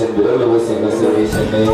sinbiralubasing reservation ni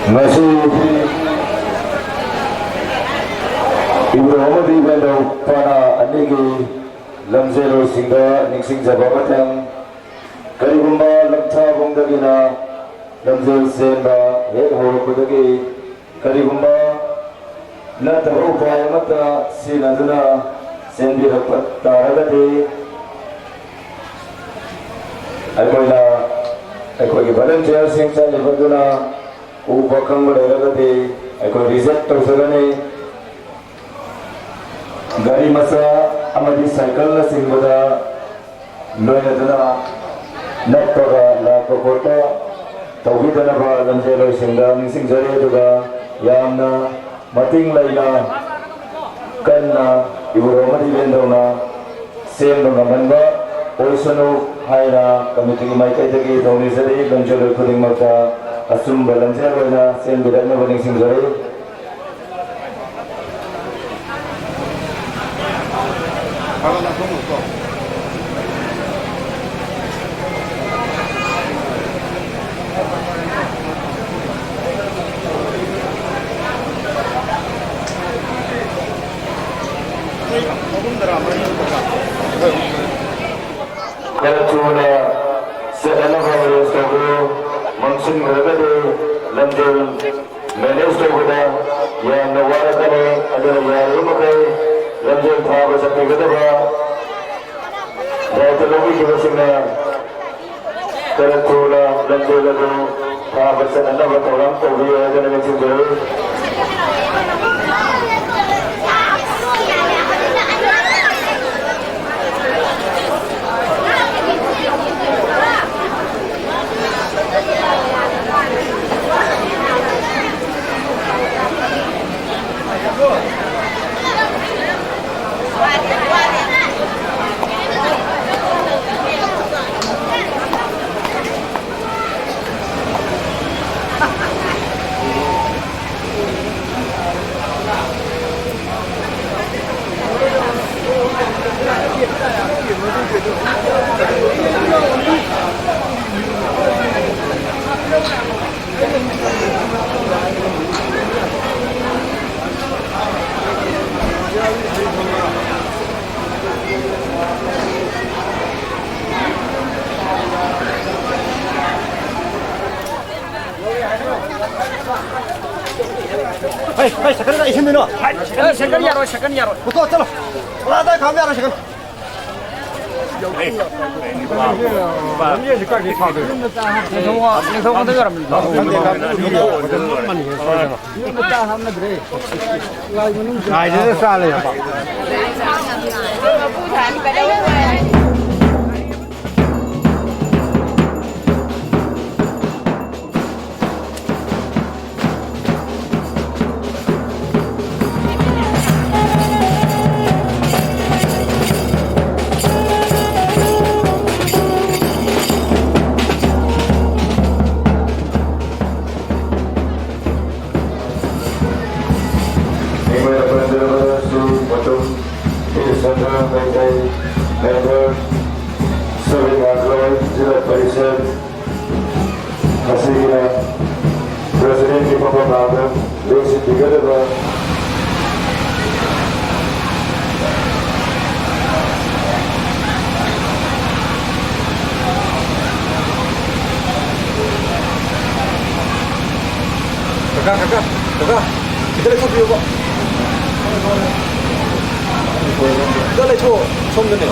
masih Ibu Muhammad Ibnu para anigi lamzelo singga ningsing jababat yang karibumba lamtha bongdagina lamzel senba he horokudagi karibumba na tahu payamata sinaduna sendi rapat taragati aikoy volunteer sing sa lebaduna upakang beragati aikoy reset terserane gari masa amadi cycle na singbada loina dana naktaga la kokota tawhidana ba lamjelo singda ningsing jare duga yamna mating laila kanna ibu romadi bendona sem dona manba oisano haira kamiti mai kai dagi doni jare lamjelo khuding maka asum balamjelo na sem bidana baning sing jare Karena sebenarnya sebagai mungkin berbeda lanjut manajer kita yang nawarkan adalah yang rumah lanjut tahap sampai kita dan terlebih kita semua karena lanjut lalu tahap sana orang tahu dia dengan mencintai. Hai, sekarang isi minum. Sekarang ya, sekarang ya. Betul, calo. Lada kami harus sekarang. Nah, ini salah ya, Pak. Presiden di pemerintahan, Lesi tiga adalah kakak, kita lagi ngopi apa? Kita lagi somne nih.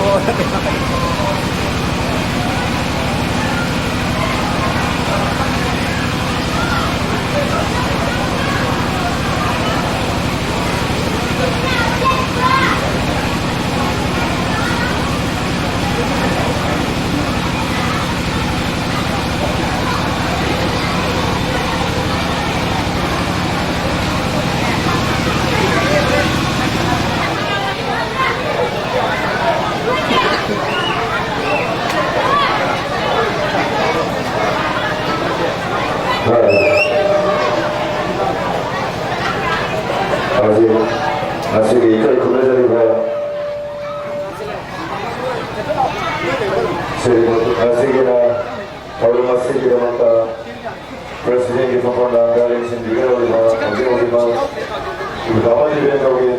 Masih ikat ikut dari bawah. Masih kena kalau masih kena mata presiden di pemerintahan dari sendiri oleh bawah, oleh bawah. Utama di bawah kau.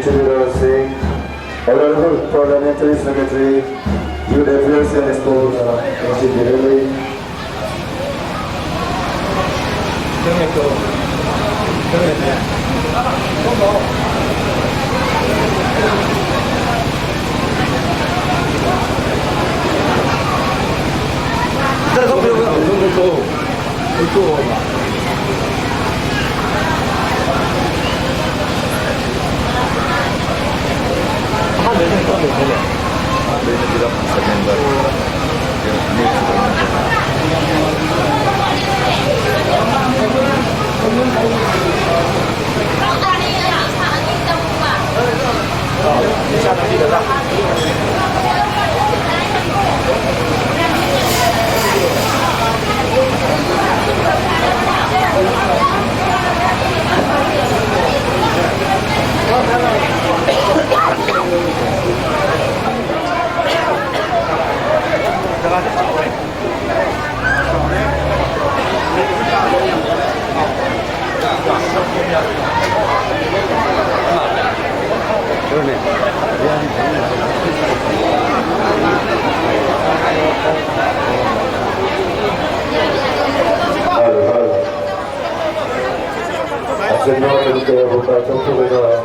Jitendra Singh, Honorable Parliamentary Secretary, Youth Affairs and Sports, MC Direli.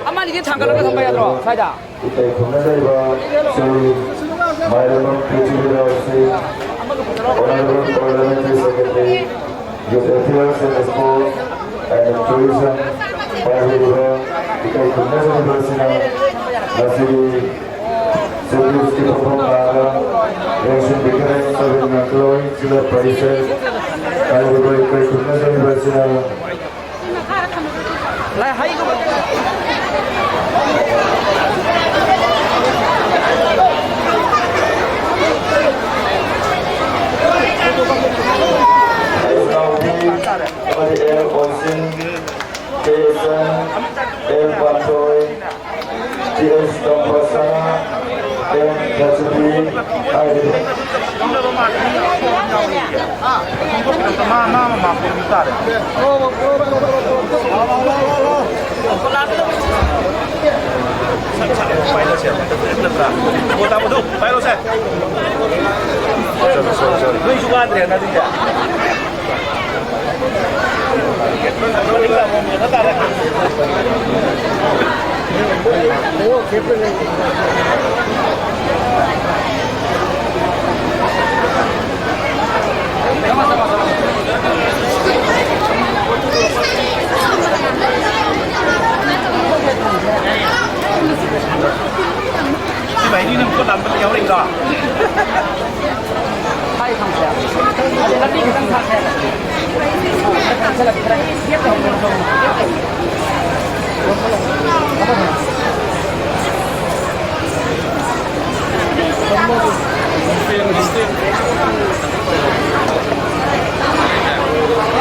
아마 이게 잠깐만 선배야 들어 사자 이때 국내사이바 소위 마이르먼 교주리라우스 Honorable Parliamentary Secretary, Youth Affairs and Sports and Tourism, Parliament, ikai 국내사이 발신한 나시기 세비우스키 포폼나가 영신 비그레인 서빙나 클로잉 지라 파이세 아이고 이kai 국내사이 발신한来还有一个 kepada El Osin, Jason, El Bantoy, TS Tompasana, dan Gatsby, Aidi.美女，你们不难不了那个。太上车，而且他立刻上车了。上车了，你看，接不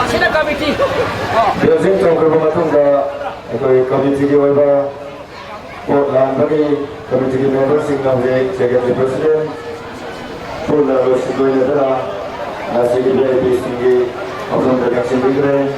现在committee. Closing program matungga, ito committee giwaiba po bagi committee member singgah Secretary President pula bersetuju adalah nasi VIP tinggi oknum dagang sendiri.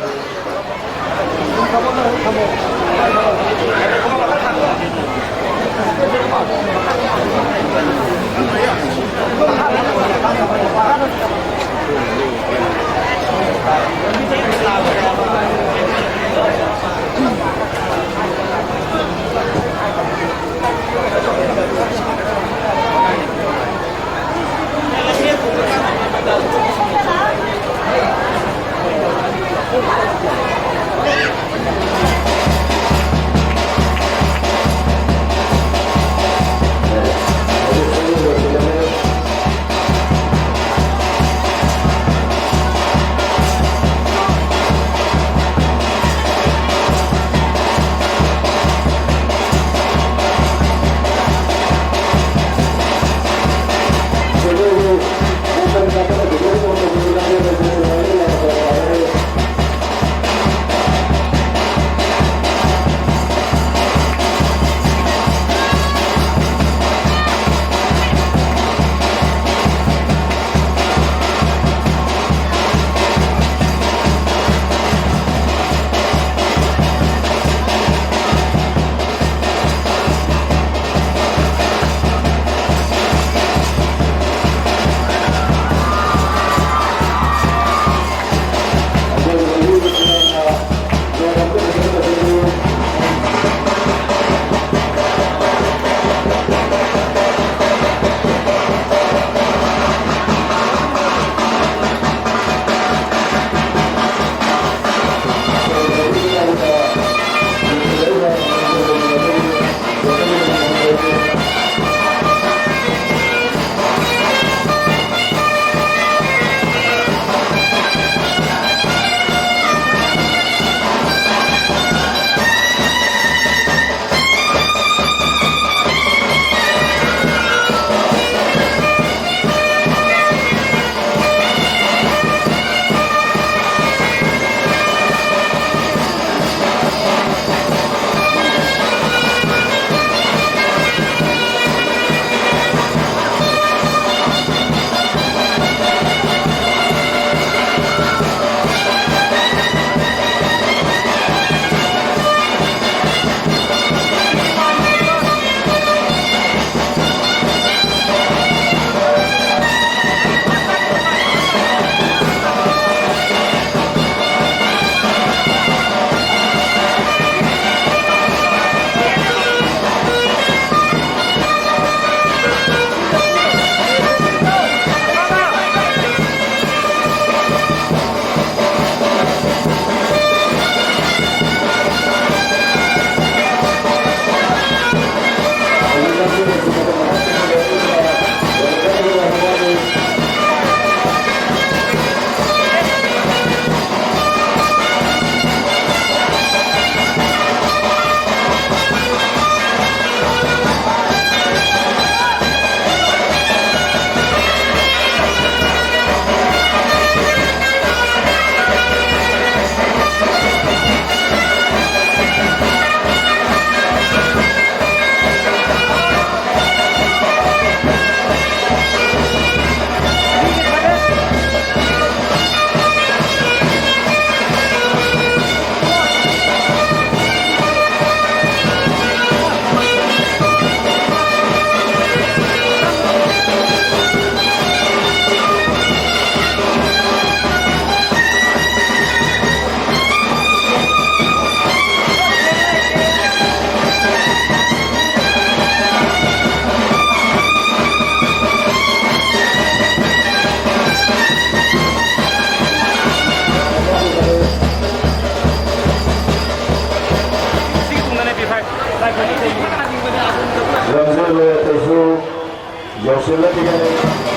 여실라티가니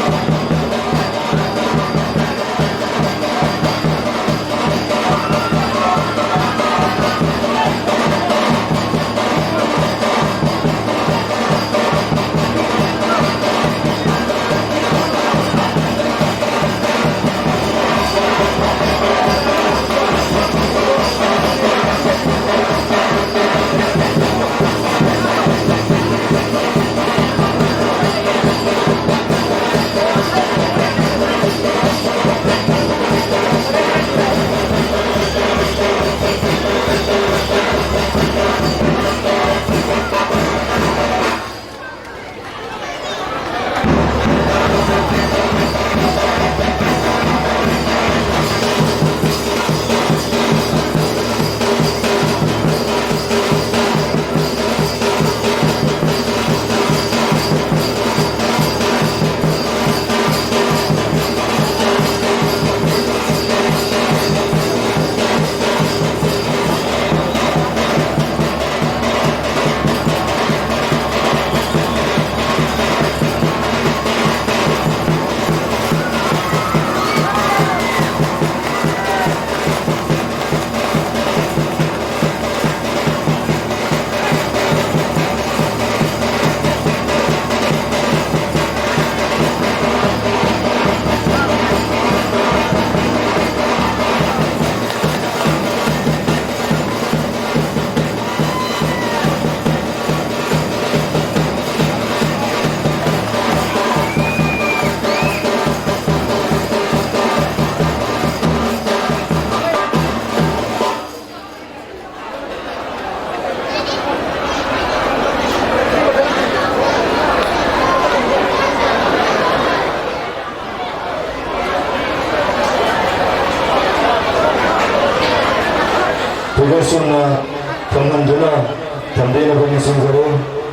도결수나 경남도나 담대인의 공인선거로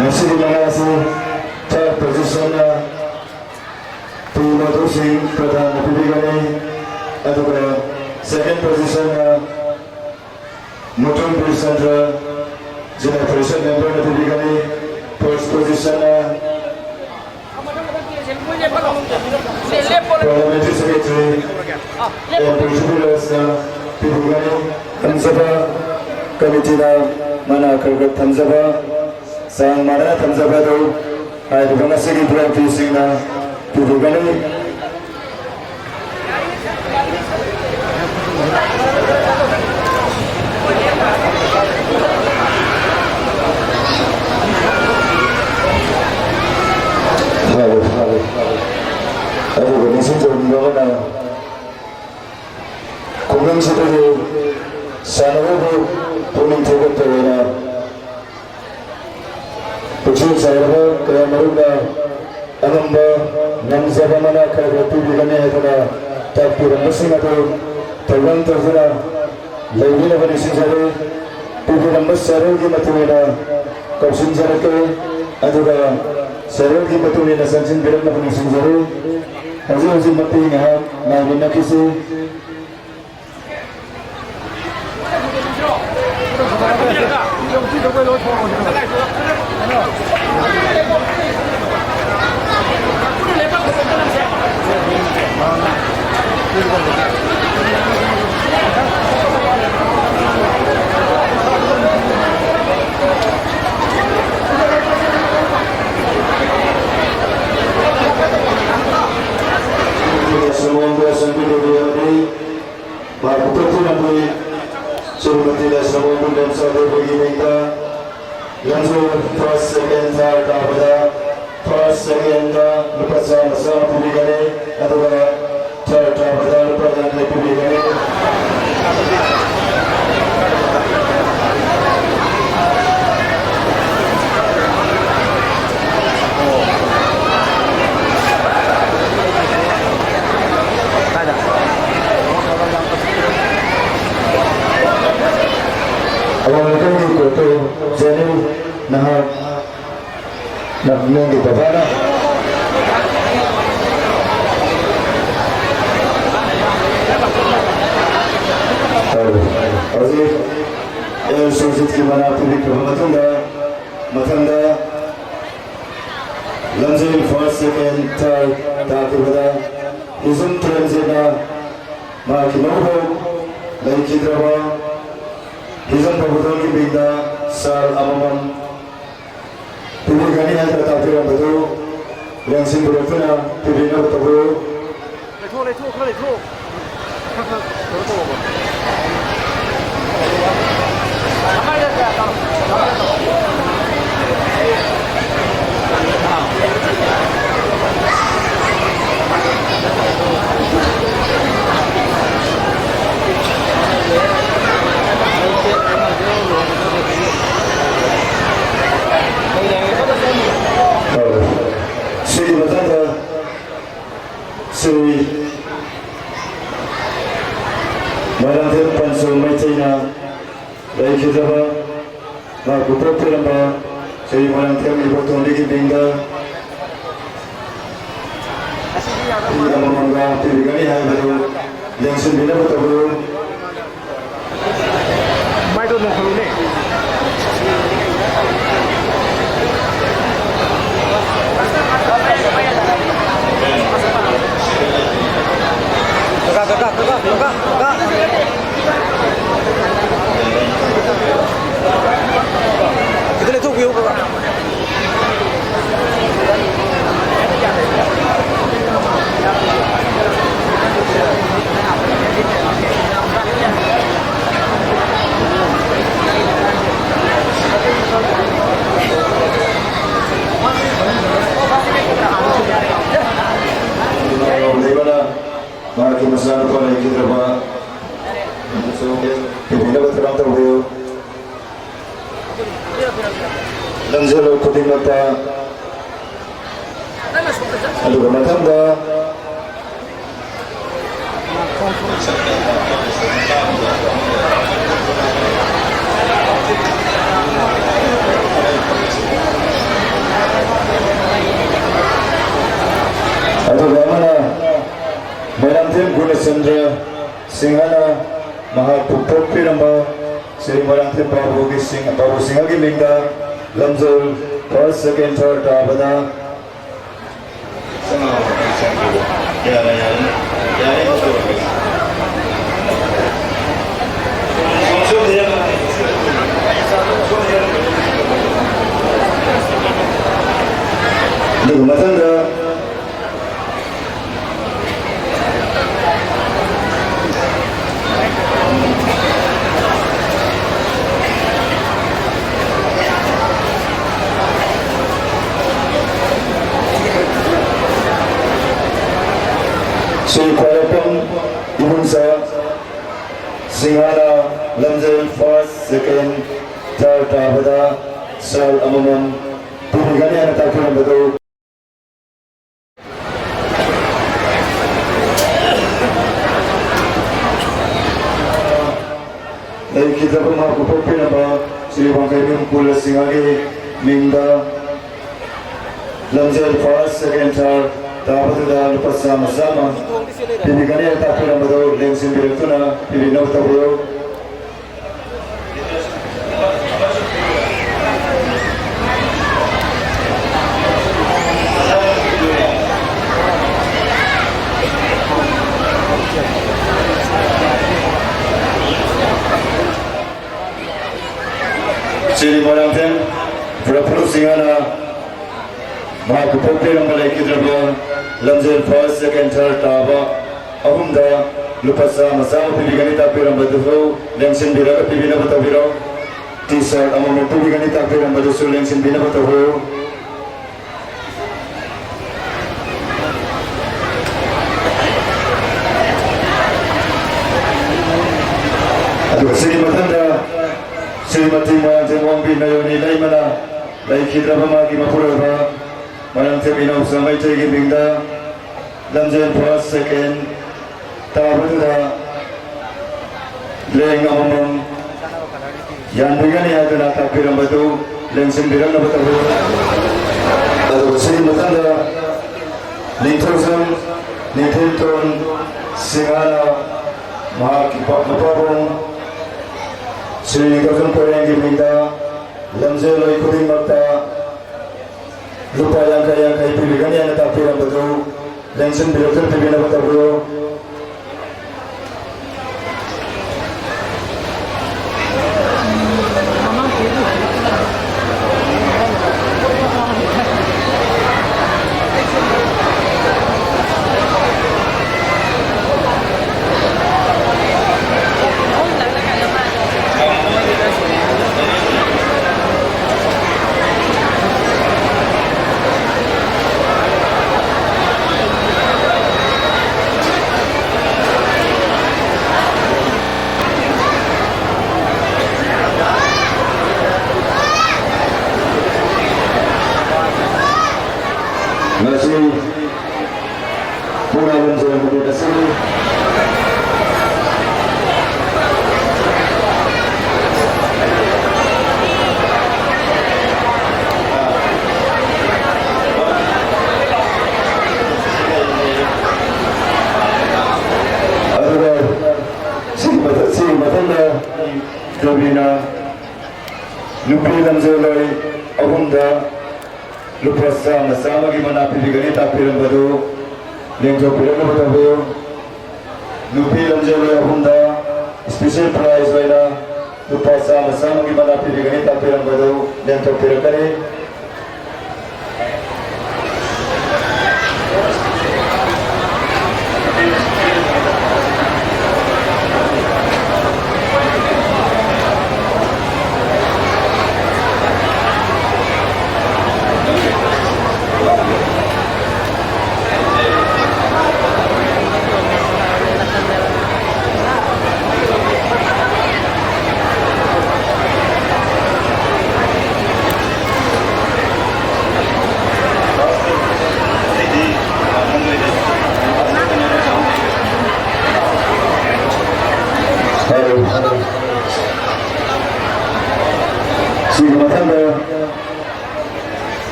Masih dimanasi third position Pumato Singh Pradhan Pibigani aduga second position Mutum Pirsandra Jina Parishad member Pibigani first position Parliamentary Secretary and Principals Pibigani Tamsaba Committee Mana Kargat Tamsaba Sang Mara Tamzabado, I have a city practicing to the Gani. 아주 민심적인 거나 공영시들이 산업을 본인 대급되거나 부출사회가 그야말로가 아는바 남자가마나 카르 비비가네 하더나 딱비는 무슨가도 덜렁더더나 레이비나바니 신사를 비비는 무사르기 마투에나 kopsin사르게 아주가 사르기 마투에나 산신비는 마투니 신사를 아주 마투이나 나비나 키스 semua berasal dari ini, bahawa betul nanti semua tidak semua dan sahaja bagi mereka yang first second third pada first second lepas masa publikasi atau third pada lepas dan publikasi. Awal kali itu jadi nak mungkin bagaimana? Aziz, yang sulit gimana pilih matanda, lanjut first second third tak berada, izin transitnya, makin mahal, lagi kita Izan Prabhupada Bina Sal Amaman Publikani yang tertampil betul yang simbolnya Pibina betul. Sri Matanda, Sri Maranthir Pansu Maitena, dari kita Maku Propilamba, Sri Maranthir Iboton Ligi Binda, yang memangga Pibigani Haibadu, yang sembilan betul. Maito Nukhrune. Kakak. Kita lihat view kakak. Mari masalah kau lagi kita buat, kita berterang terhuyuk. Dan jelo kuting mata, aduh kematang dah. Aduh bagaimana? Maranthir Gunachandra Singhana Mahapupur Piramba Sri Maranthir Babu Singhagi Linga Lamzul first second third abada Matanda Sri Kwarapam Ibunsa Singhana Lamjel first, second, third Tabada Sal Amamam Pumigani Anatakuram Bado kita pernah kupopin apa Sri Bangkai Pula Singhani Minda Lamjel first, second, third Tabada lupa sama-sama Pumigani Anatakuram Bado Lengsin Direktuna Pilih Tabuyo Sri Marangten, Prapuru Singhana, Mahakupopir Malay Kidraba, Lamjel first, second, third, Taba, Ahumda, Lupasa, Masama Pibiganita Pirambadu, Lengsin Biraga Pibina Bataviro, T-shirt, Amam Pibiganita Pirambadu, Lengsin Bina Bataviro. Aduh, Sri Matanda, Srimati Marangten Wambi Nayoni Laimana, Laikidraba Magi Mapurava, Marangten Minau Samai Tegi Bingda, Lamjel first, second, Tabada, Leng Amamam, Yandigani Adanata Pirambadu, Lengsin Birana Batavu, Aduh, Sri Matanda, Nintosan, Nintinton, Singhana, Mahakipak Mapabong, Sri Gafan Korengi Minda, Lamjel Ikuding Makta, Lupa yang kaya Pilihan yang tapi yang betul, Lengsin Direktur Pibina Batavu, Masih Pura Lamjel Mudina Sini Si Matanda Dobina Lupi Lamjel Ahunda Lupa sama gimana Piligani Tapiran Badu Lengjo Piran Badu Lupi Lamjel Ahunda Special prize Baina Lupa sama gimana Piligani Tapiran Badu Lengjo Piran Kari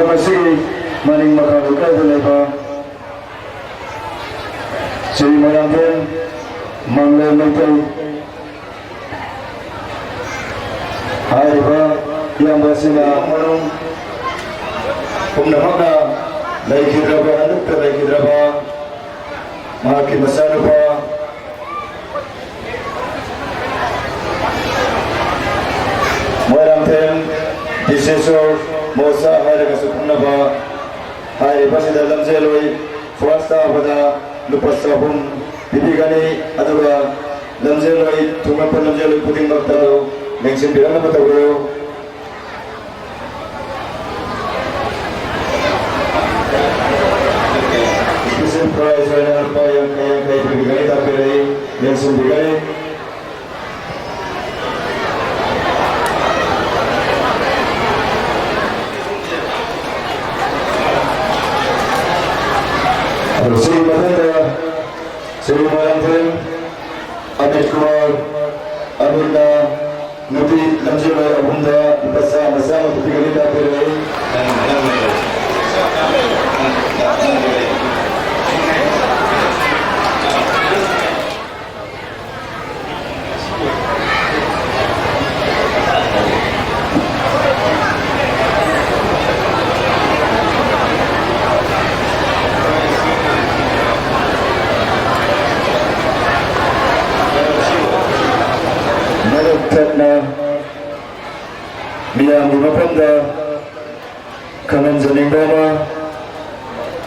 Masih maning makaluka duleba Sri Marangten Mangla Maitai Hariba yang bersila Manung Pumnamakna Laikidraba Anukta Laikidraba Mahakim Masanupa Marangten Disesor Mosa hari kasukuna ba hari pasti dalam seloi swasta pada lupa sabun bibigani atau dalam seloi tungan dalam seloi puting bakta Lengsin Birana Batavu Special prize sendiri. Sri Madhura, Sri Malandrin, Amit Kumar, Amurna, Nuti Lamjilai Abunda, bersama-sama ketiga kita berdiri. Karena Miyang Mapanda Kanan Janing Bama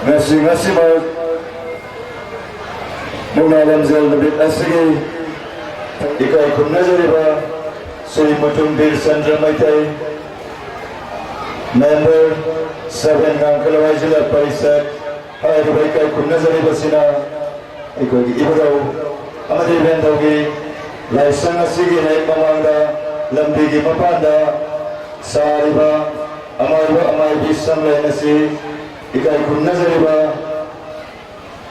Ngasih Mak Muna Lamzal Nabit Asigi Ikai Kumna Jariba Sui Mutum Bir Sandra Maitai Member 7 Ngangkalawai Jila Parisat Hai Ikai Kumna Jariba Sina Ikai Ibrau Amadi Bentaugi Laisang asigi naik mamanda lambigi mapanda sariba amai bisam lai nasi ikai kunna zariba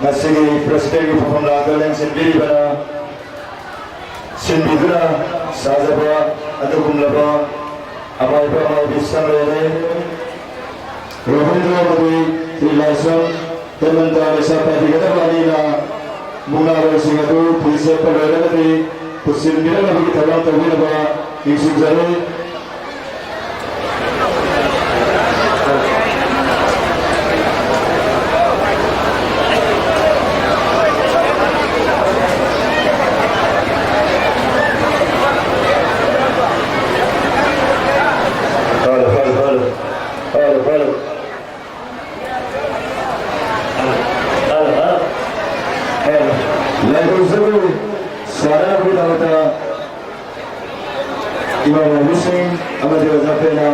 nasigi presiden ki pamla galeng sendiri bana sendiri sajaba atau kumlaba amai bisam lai Rohindra Modi Laisang teman-teman siapa di kata Balina Munawar Singapura Polisi Perdagangan Sendiri lagi kita dalam terwin apa isu jari. Sarana kita kata Imam Muslim Ahmad Zafena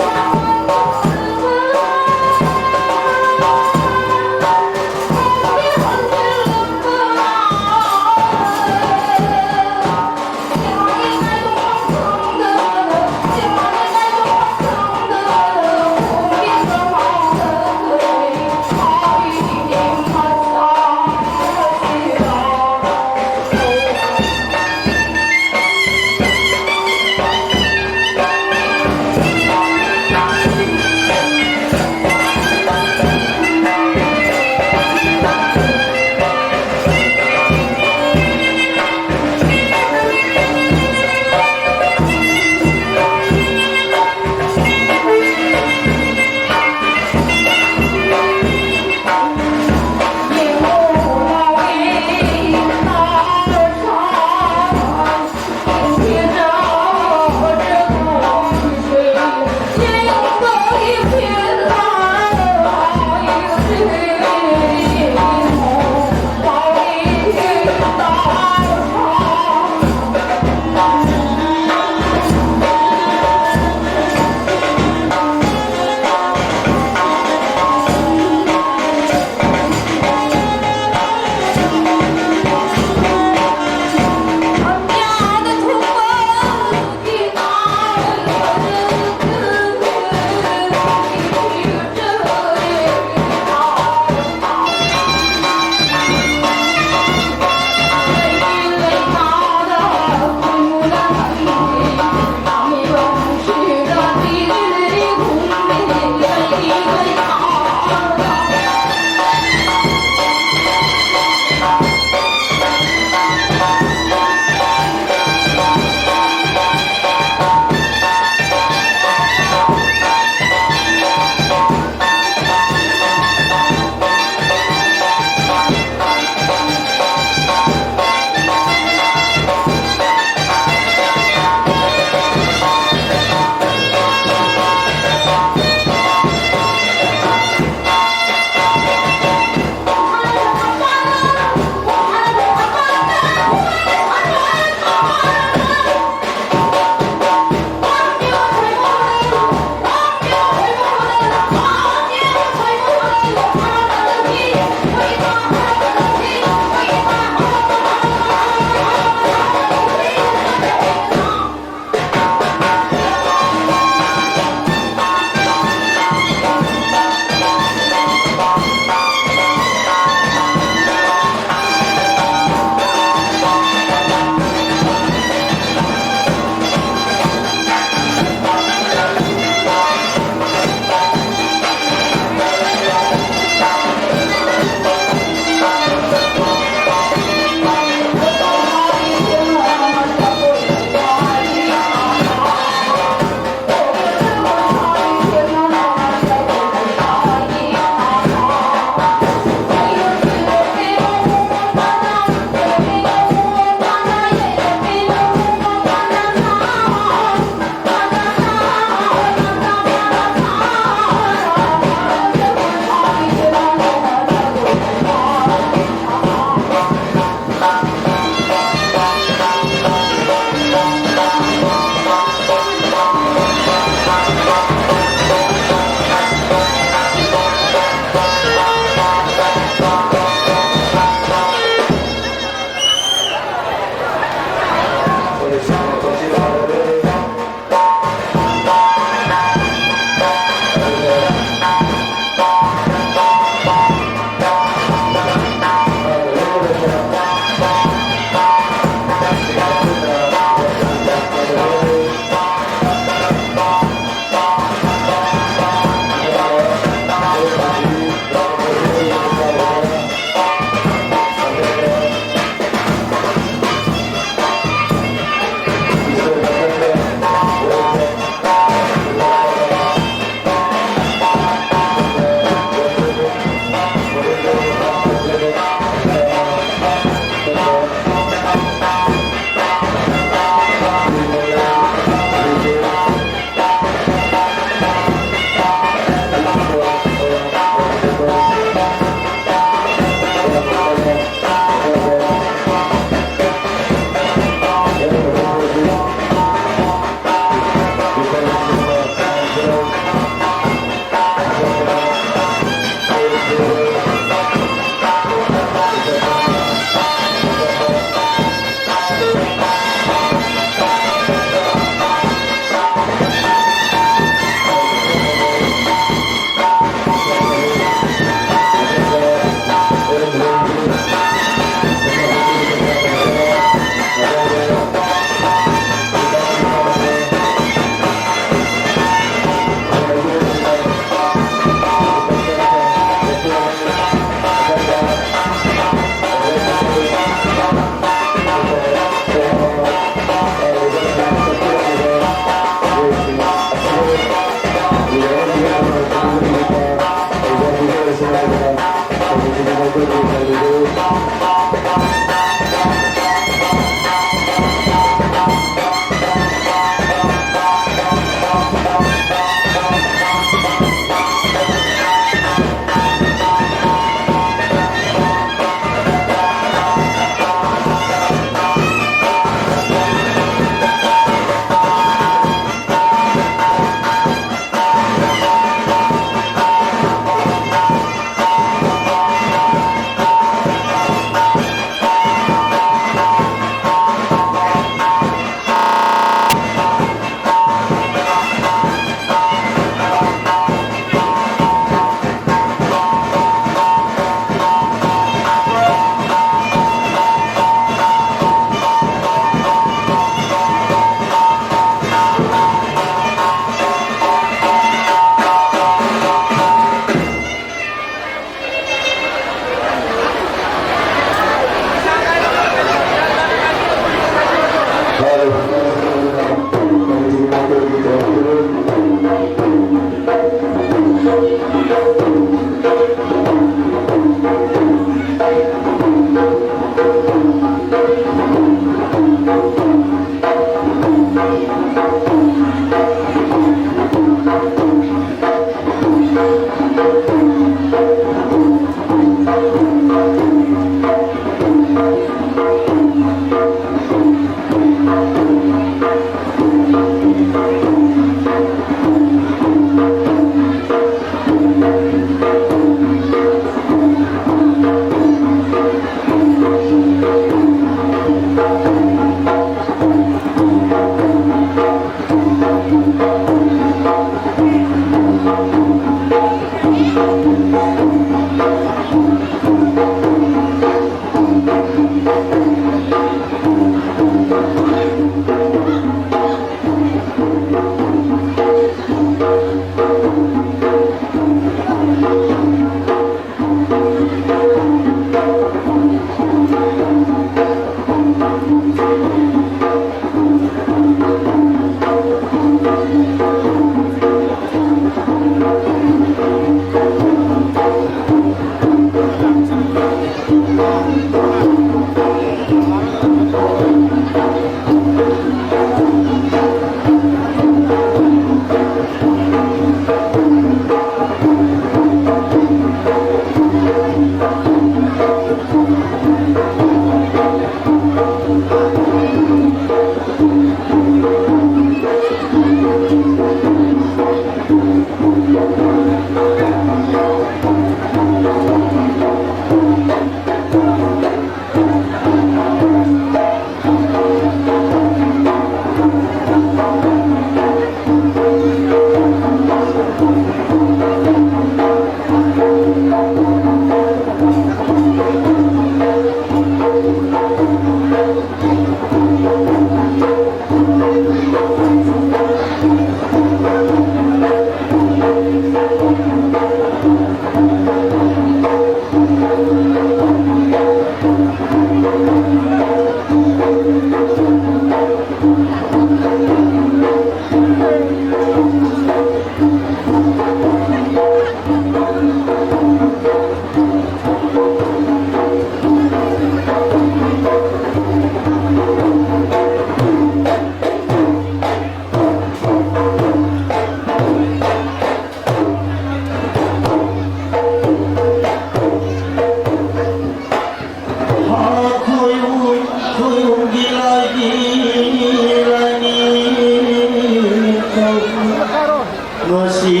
ngasi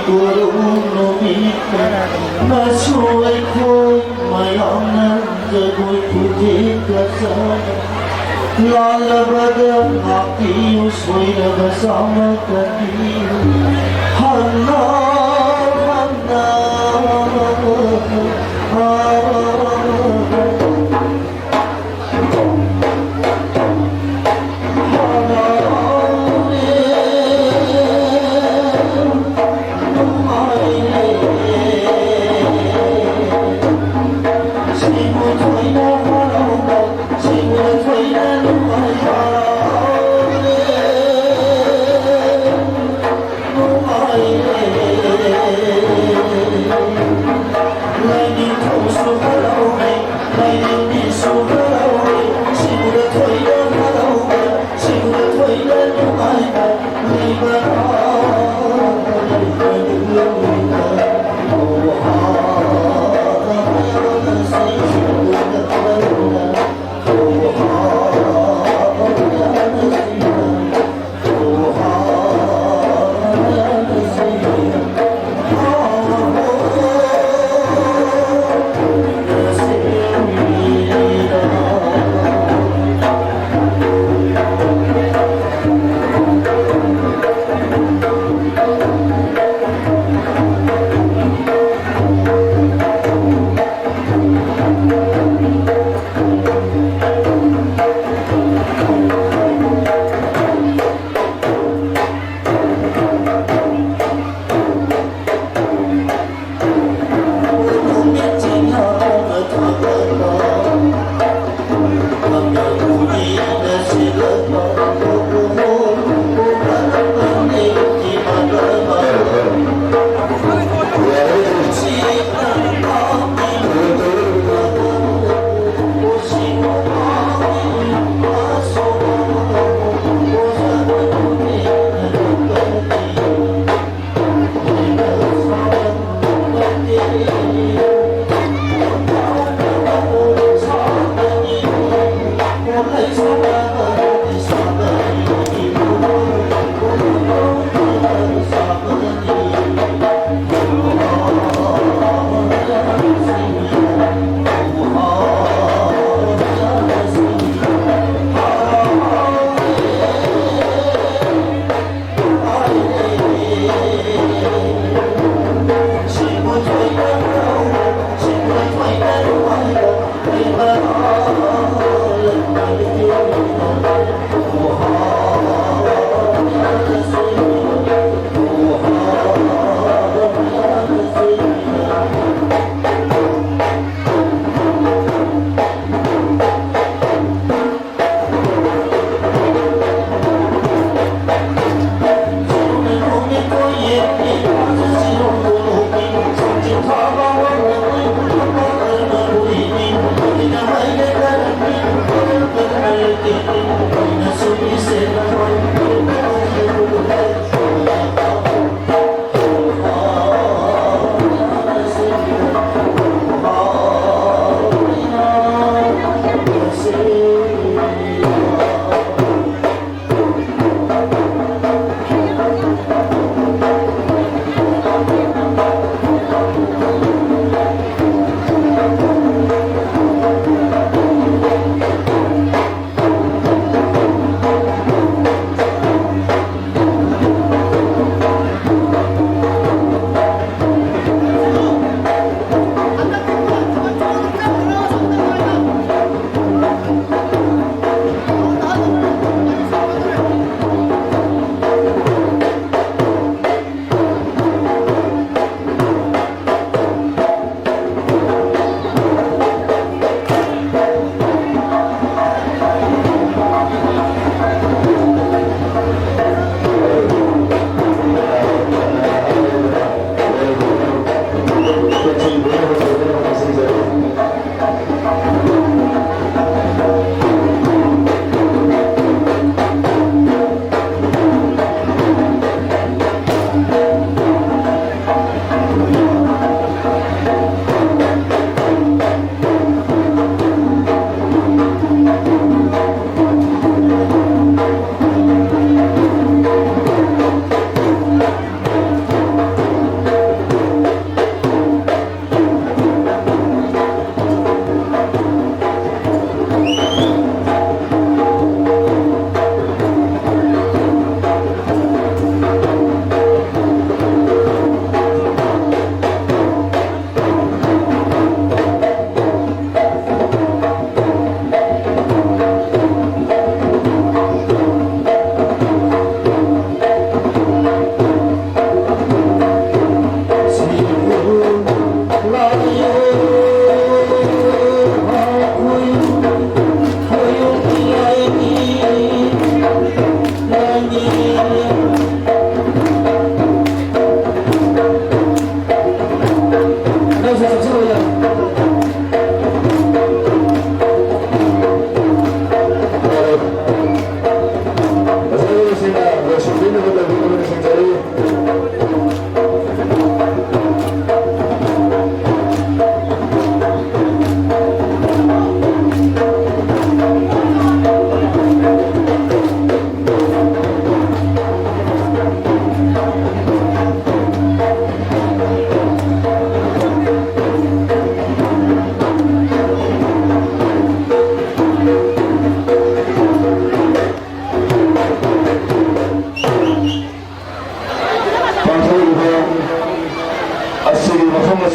kurung nomita nasuai koi mayangan jagoy putih kasar lala badan hati usway na bersama kaki hana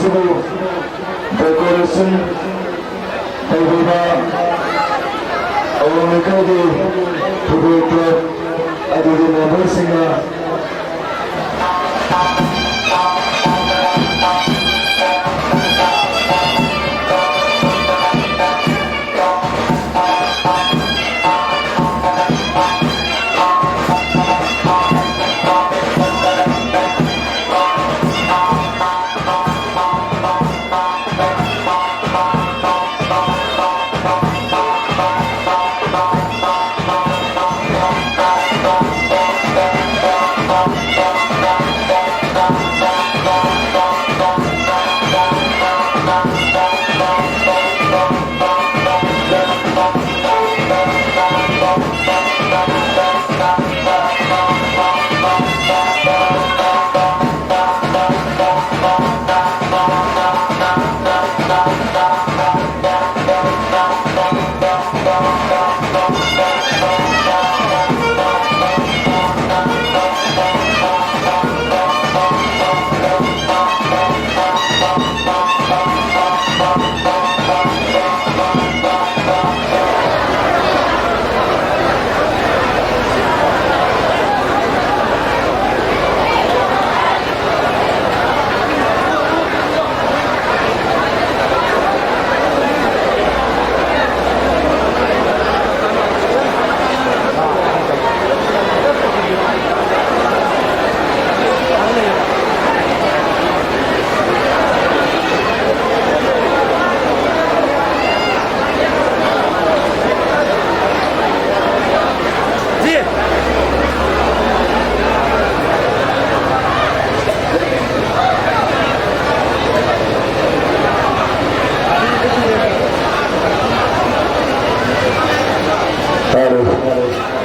ꯑꯁꯤꯕꯨ decoration ꯇꯧꯕꯤꯕ ꯑꯋꯥꯡ ꯂꯩꯀꯥꯏꯒꯤ football club ꯑꯗꯨꯒꯤ ꯃꯦꯝꯕꯔꯁꯤꯡꯅ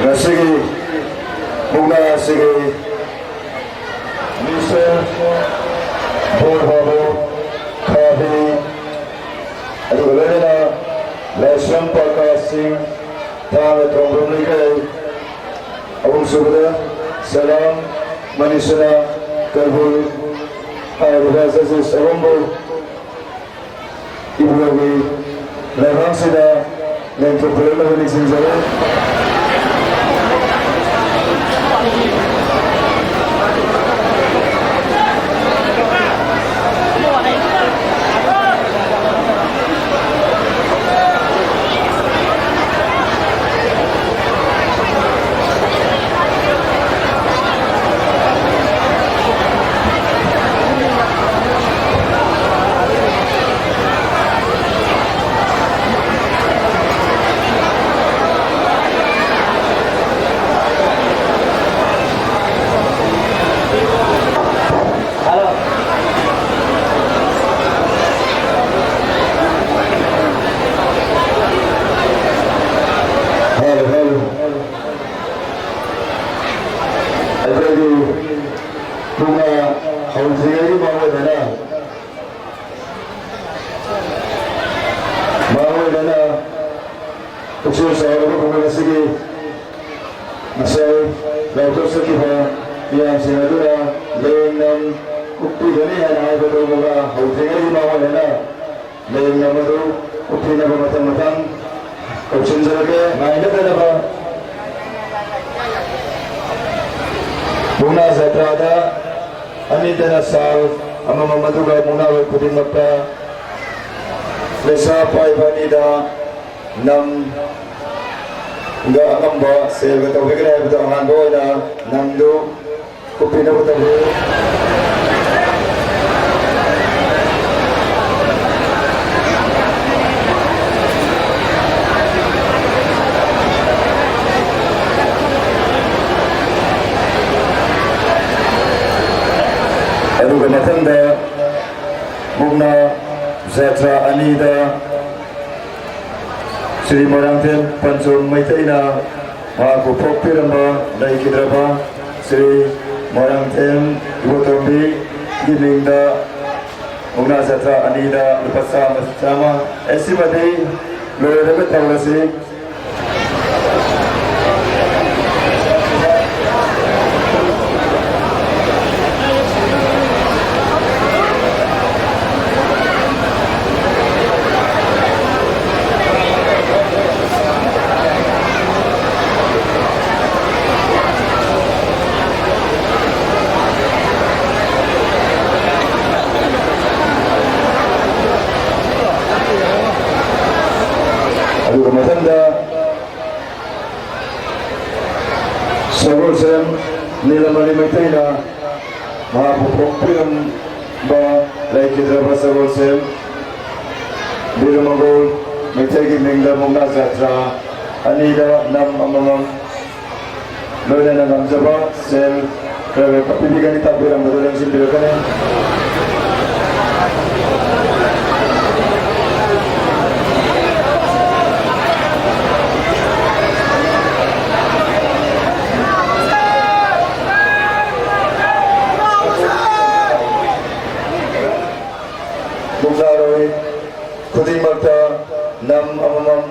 ngasihi bunga sige Mr. Borbabu Kahi aduga loina Lasham Prakash Singh Tama Tongrom Likai Abung Subada Salam Manisana Karbul Ayurveda Aziz Abumbu Ibu Lagi Lehang Sida Lengkap Perlama Benik Sinjara Muna Zatrada Anidana Sal Amamaduga Muna Kudimaka Lesa Paivanida Nam Ga Akamba Selva Tawigana Bata Handoida Namdu Kupina Batabu aduga matanda Muna Zatra Anida Sri Morangten Panchom Maitaina Mahaku Pokpiramba Laikidraba Sri Morangten Iwotombi Giminda Muna Zatra Anida Lupasa Masama Esimadi Lorega Tawasi Mali Maitena Mahapupok Piram Ba Laikidra Basagol Sel Birumagol Maitegi Mingda Mungna Zatra Anida Nam Amamam Loina Nam Jaba Sel Kaya Papibigan Itabiram Badulang Silbirakane Bunglaroi Kuding Magta Nam Amamam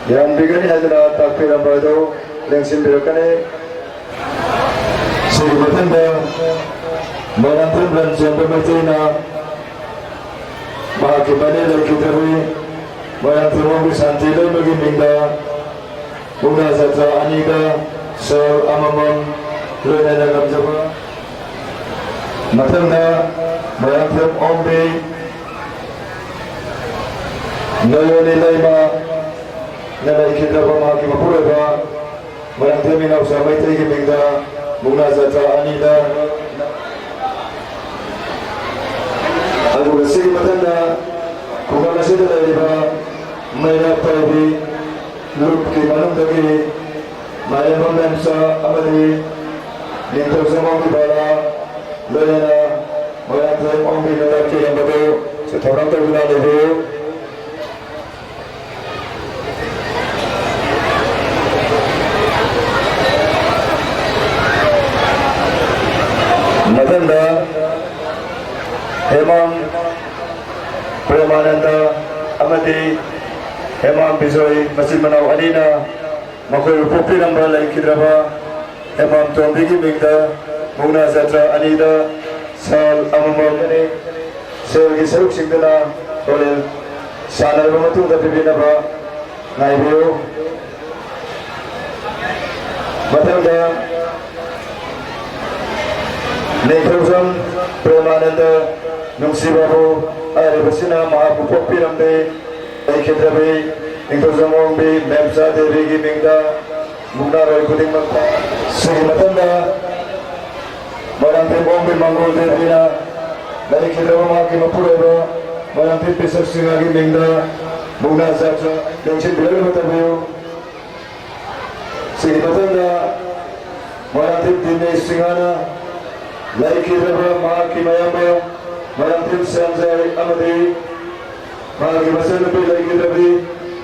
Yang bigani hadana takpiram bado Lengsin birakane Sri Batanda Manantun dan Jambu Maitena Mahakimane Laikidra Manantun Wanggu Santila Bagi Mingda Bunga Zatra Anida Sel Amamam Loina Nagam Jaba Matanda Manantun Ombe Noyoni Laima Laikidra Mahakimapura Manantun Minau Samaitegi Mingda Bunga Zatra Anida Aduh Sri Matanda Kumana Sida Laiba Maina Taibi Lup Ki Manum Dagi Maya Mamemsa Amadi Nintu Samam Bala Loyana Manantun Ombi Nalaki yang baru Setorang terguna lebu Matanda Hemam Premananda Amadi Hemam Bizoy Masih Manau Anina Makoy Pupi Nambal Laikidra Hemam Tuambigi Mingda Mungna Zatra Anida Sal Amamam Selgi Saruk Singdana Oleh Sanar Bamatung Tapi Binaba Naibu Matanda Nekhruzam Premananda Nungsibabu Aribasina Mahapupok Pirambe Laikidrabe Nekhruzam Ombi Memsa Devi Mingda Mungna Roy Kuding Magta Sri Matanda Manantun Ombi Manggol Devina Laikidraba Mahakimapura Manantun Pisak Singagi Mingda Mungna Zatra Lengsin Bilaga Matabiyo Sri Matanda Manantun Dine Singana Laikidra Mahakimayama Manantun Sanjay Amadi Mahakimasanupi Laikidra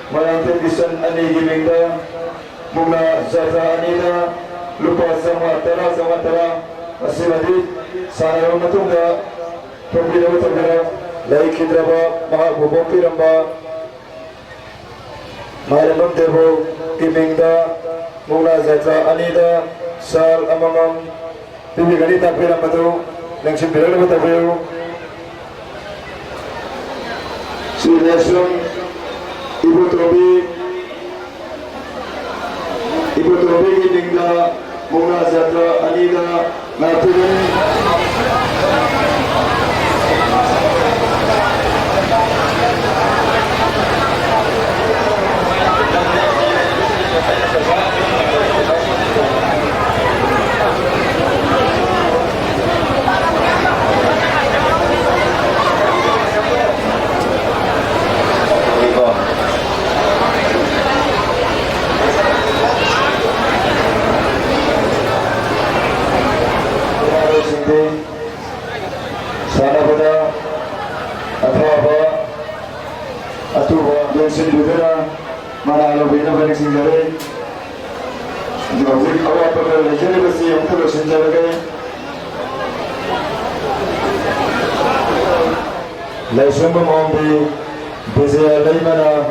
Manantun Isan Ani Gimingda Mungna Zatra Anida Lupa Samantara Asimadi Sanayam Matungga Pembina Matungga Laikidra Mahapupok Piramba Mahalamam Devo Gimingda Mungna Zatra Anida Sal Amamam Tibi kali takbir apa tu? Lengsin bilang apa takbir? Suryasum Ibu Tobi Gindingda Mungna Zatra Anida Natun Sana pada apa atau yang sedih mana kalau bina balik singgare jadi awak perlu jadi bersih yang perlu singgare laisum memombi bezia laimana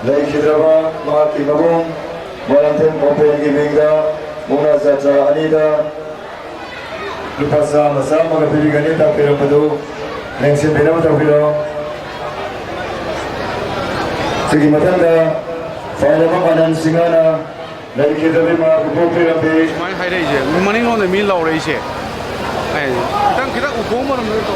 laikidraba mahakimabung Manantun Ombi Gimingda Mungna Zatra Anida Lupasa Masa Magapibigani Takpiram Padu Lengsin Binam Takpiro Segi Matanda Fayla Makanan Singana Laikidra Mahapupok Pirambe Main hai deh je, maning lo ni mil lau deh je. Kita ukur mana mungkin tu.